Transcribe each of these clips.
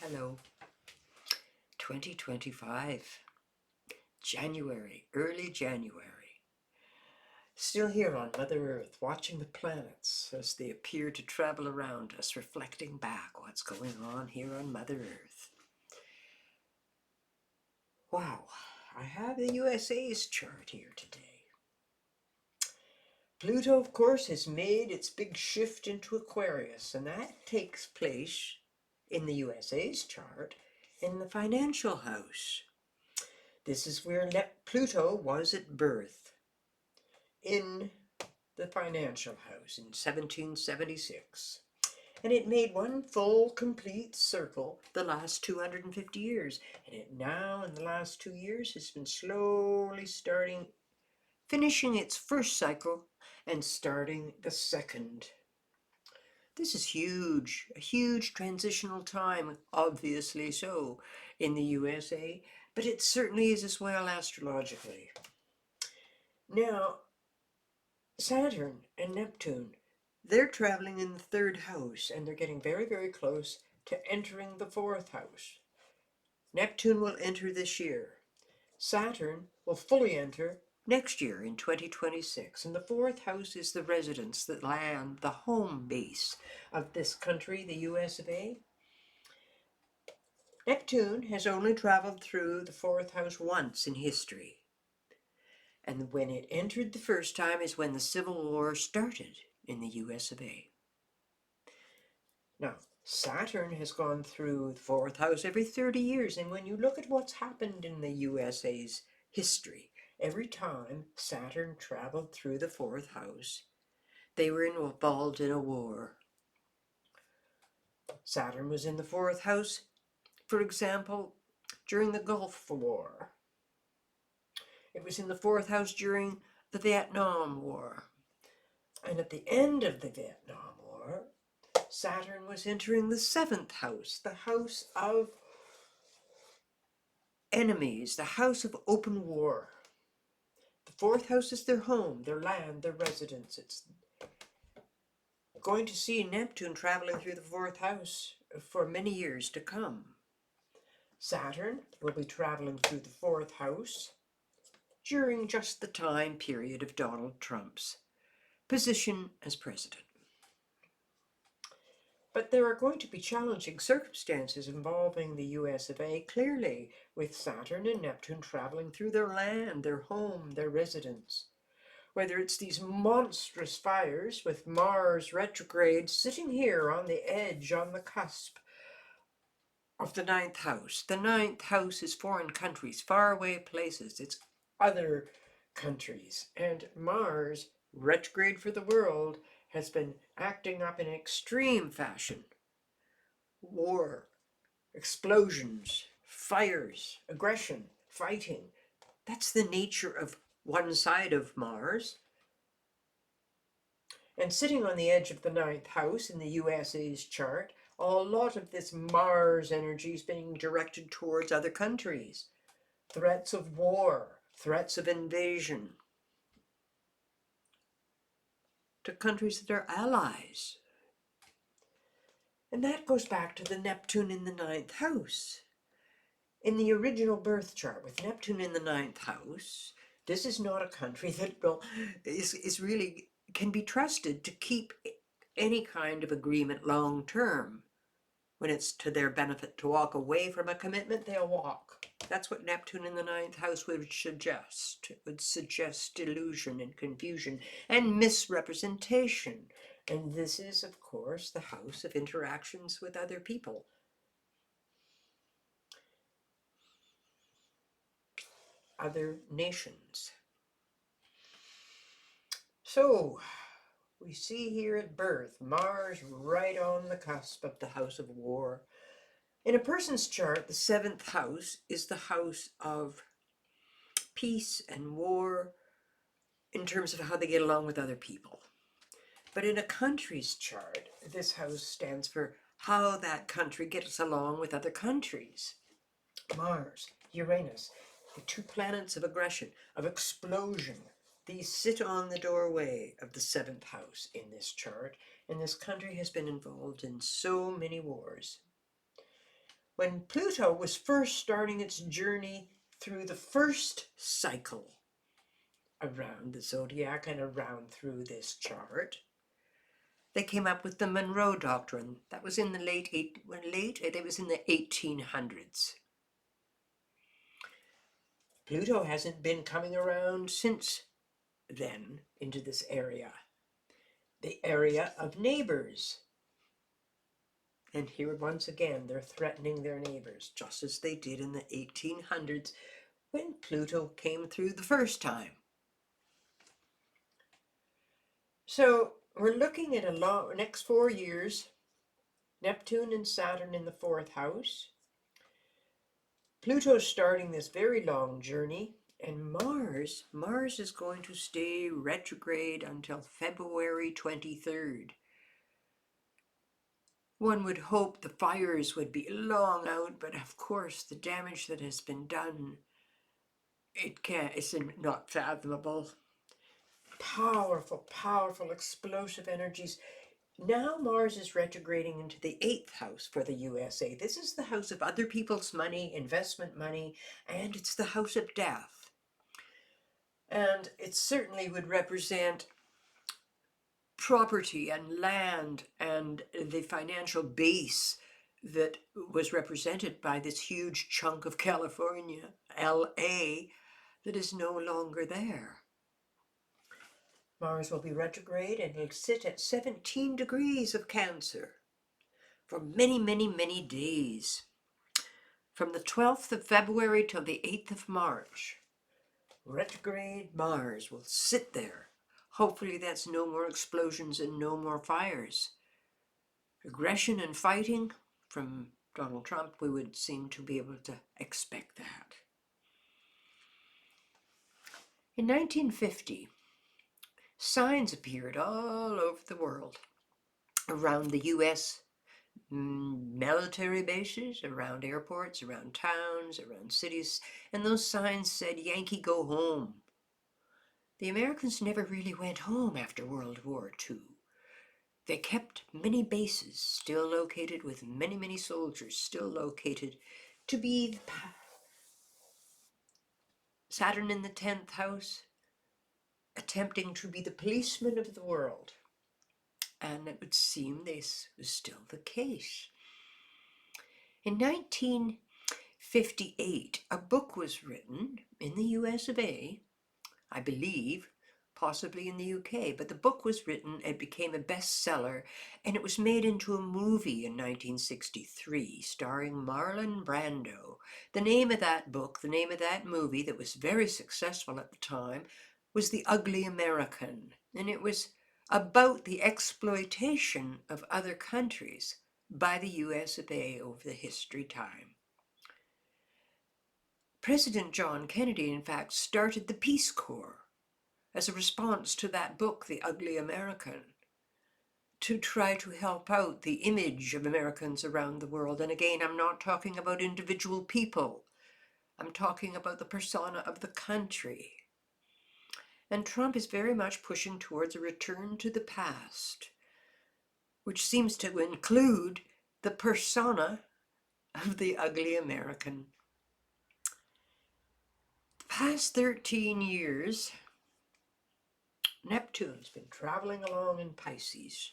Hello. 2025. January, early January. Still here on Mother Earth, watching the planets as they appear to travel around us, reflecting back what's going on here on Mother Earth. Wow, I have the USA's chart here today. Pluto, of course, has made its big shift into Aquarius, and that takes place in the USA's chart in the financial house. This is where Pluto was at birth, in the financial house in 1776. And it made one full, complete circle the last 250 years. And it now, in the last 2 years, has been slowly finishing its first cycle and starting the second. This is huge, a huge transitional time, obviously so, in the USA, but it certainly is as well astrologically. Now, Saturn and Neptune, they're traveling in the third house, and they're getting very, very close to entering the fourth house. Neptune will enter this year. Saturn will fully enter next year in 2026. And the fourth house is the residence, the land, the home base of this country, the US of A. Neptune has only traveled through the fourth house once in history. And when it entered the first time is when the Civil War started in the US of A. Now, Saturn has gone through the fourth house every 30 years, and when you look at what's happened in the USA's history, every time Saturn traveled through the fourth house, they were involved in a war. Saturn was in the fourth house, for example, during the Gulf War. It was in the fourth house during the Vietnam War. And at the end of the Vietnam War, Saturn was entering the seventh house, the house of enemies, the house of open war. The fourth house is their home, their land, their residence. It's going to see Neptune traveling through the fourth house for many years to come. Saturn will be traveling through the fourth house during just the time period of Donald Trump's position as president. But there are going to be challenging circumstances involving the US of A, clearly, with Saturn and Neptune traveling through their land, their home, their residence. Whether it's these monstrous fires with Mars retrograde sitting here on the edge, on the cusp of the ninth house. The ninth house is foreign countries, faraway places. It's other countries. And Mars, retrograde for the world, has been acting up in extreme fashion. War, explosions, fires, aggression, fighting. That's the nature of one side of Mars. And sitting on the edge of the ninth house in the USA's chart, a lot of this Mars energy is being directed towards other countries. Threats of war, threats of invasion, to countries that are allies. And that goes back to the Neptune in the ninth house. In the original birth chart with Neptune in the ninth house, this is not a country that is really can be trusted to keep any kind of agreement long term. When it's to their benefit to walk away from a commitment, they'll walk. That's what Neptune in the ninth house would suggest. It would suggest delusion and confusion and misrepresentation. And this is, of course, the house of interactions with other people. Other nations. So, we see here at birth, Mars right on the cusp of the house of war. In a person's chart, the seventh house is the house of peace and war in terms of how they get along with other people. But in a country's chart, this house stands for how that country gets along with other countries. Mars, Uranus, the two planets of aggression, of explosion, these sit on the doorway of the seventh house in this chart, and this country has been involved in so many wars. when Pluto was first starting its journey through the first cycle around the zodiac and around through this chart, they came up with the Monroe Doctrine. That was in the it was in the 1800s. Pluto hasn't been coming around since then into this area, the area of neighbors. And here once again, they're threatening their neighbors, just as they did in the 1800s when Pluto came through the first time. So we're looking at next 4 years, Neptune and Saturn in the 4th house. Pluto's starting this very long journey, and Mars is going to stay retrograde until February 23rd. One would hope the fires would be long out, but of course the damage that has been done, it's not fathomable. Powerful, powerful, explosive energies. Now Mars is retrograding into the 8th house for the USA. This is the house of other people's money, investment money, and it's the house of death. And it certainly would represent property and land and the financial base that was represented by this huge chunk of California, LA, that is no longer there. Mars will be retrograde and will sit at 17 degrees of Cancer for many, many, many days. From the 12th of February till the 8th of March, retrograde Mars will sit there. Hopefully that's no more explosions and no more fires. Aggression and fighting from Donald Trump, we would seem to be able to expect that. In 1950, signs appeared all over the world, around the U.S. military bases, around airports, around towns, around cities, and those signs said, "Yankee, go home." The Americans never really went home after World War II. They kept many bases still located with many, many soldiers still located to be Saturn in the 10th house, attempting to be the policeman of the world. And it would seem this was still the case. In 1958, a book was written in the US of A, I believe, possibly in the UK, but the book was written, it became a bestseller, and it was made into a movie in 1963, starring Marlon Brando. The name of that book, the name of that movie that was very successful at the time, was The Ugly American, and it was about the exploitation of other countries by the US of A over the history time. President John Kennedy, in fact, started the Peace Corps as a response to that book, The Ugly American, to try to help out the image of Americans around the world. And again, I'm not talking about individual people. I'm talking about the persona of the country. And Trump is very much pushing towards a return to the past, which seems to include the persona of the ugly American. The past 13 years, Neptune's been traveling along in Pisces.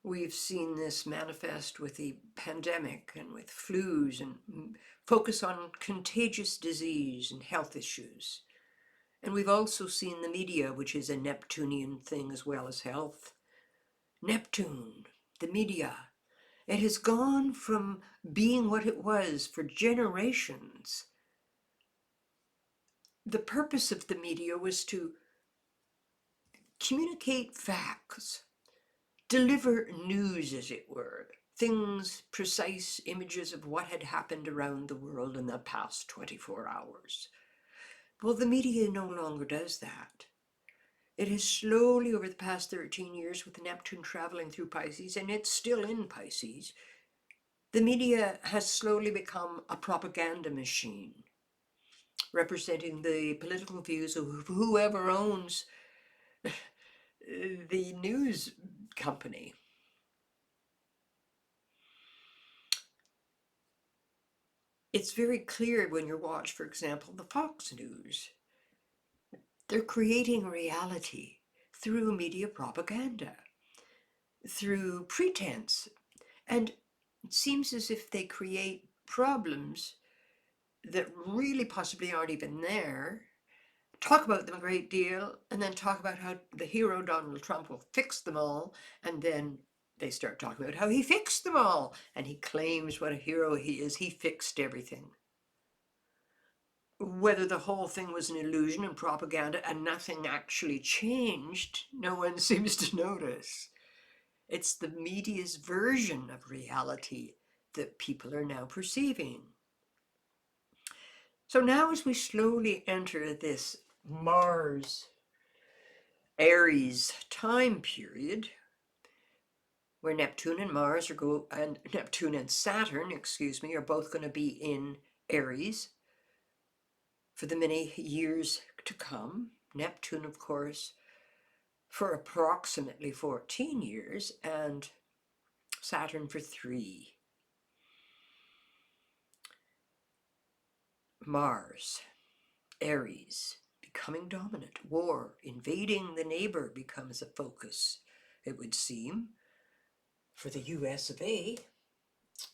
We've seen this manifest with the pandemic and with flus and focus on contagious disease and health issues. And we've also seen the media, which is a Neptunian thing as well as health. Neptune, the media, it has gone from being what it was for generations. The purpose of the media was to communicate facts, deliver news, as it were, things, precise images of what had happened around the world in the past 24 hours. Well, the media no longer does that. It has slowly, over the past 13 years, with Neptune traveling through Pisces, and it's still in Pisces, the media has slowly become a propaganda machine, representing the political views of whoever owns the news company. It's very clear when you watch, for example, the Fox News. They're creating reality through media propaganda, through pretense. And it seems as if they create problems that really possibly aren't even there, talk about them a great deal, and then talk about how the hero Donald Trump will fix them all, and then they start talking about how he fixed them all, and he claims what a hero he is. He fixed everything. Whether the whole thing was an illusion and propaganda and nothing actually changed, no one seems to notice. It's the media's version of reality that people are now perceiving. So now as we slowly enter this Mars Aries time period, where Neptune and Neptune and Saturn, are both going to be in Aries for the many years to come. Neptune, of course, for approximately 14 years, and Saturn for 3. Mars, Aries, becoming dominant. War, invading the neighbor becomes a focus, it would seem, for the US of A.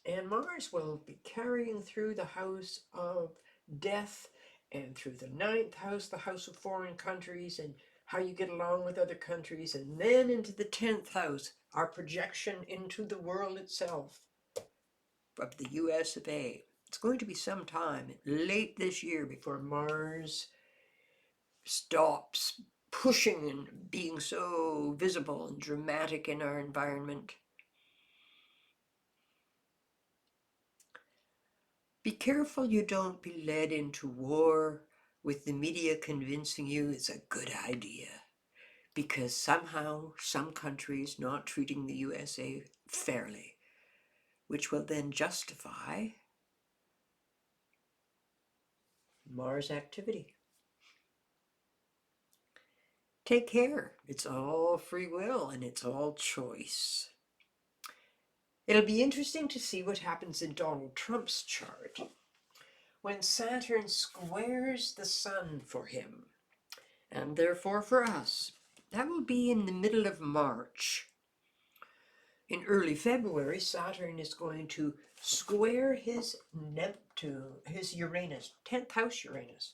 And Mars will be carrying through the house of death and through the 9th house, the house of foreign countries and how you get along with other countries, and then into the 10th house, our projection into the world itself of the US of A. It's going to be some time late this year before Mars stops pushing and being so visible and dramatic in our environment. Be careful you don't be led into war with the media convincing you it's a good idea, because somehow some countries not treating the USA fairly, which will then justify Mars activity. Take care. It's all free will and it's all choice. It'll be interesting to see what happens in Donald Trump's chart when Saturn squares the Sun for him, and therefore for us. That will be in the middle of March. In early February, Saturn is going to square his Neptune, his Uranus, 10th house Uranus,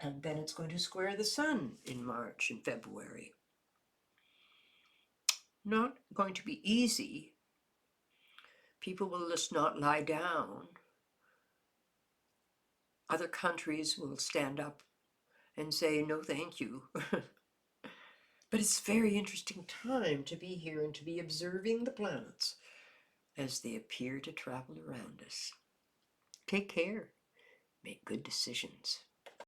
and then it's going to square the Sun in March and February. Not going to be easy. People will just not lie down. Other countries will stand up and say, no, thank you. But it's a very interesting time to be here and to be observing the planets as they appear to travel around us. Take care. Make good decisions.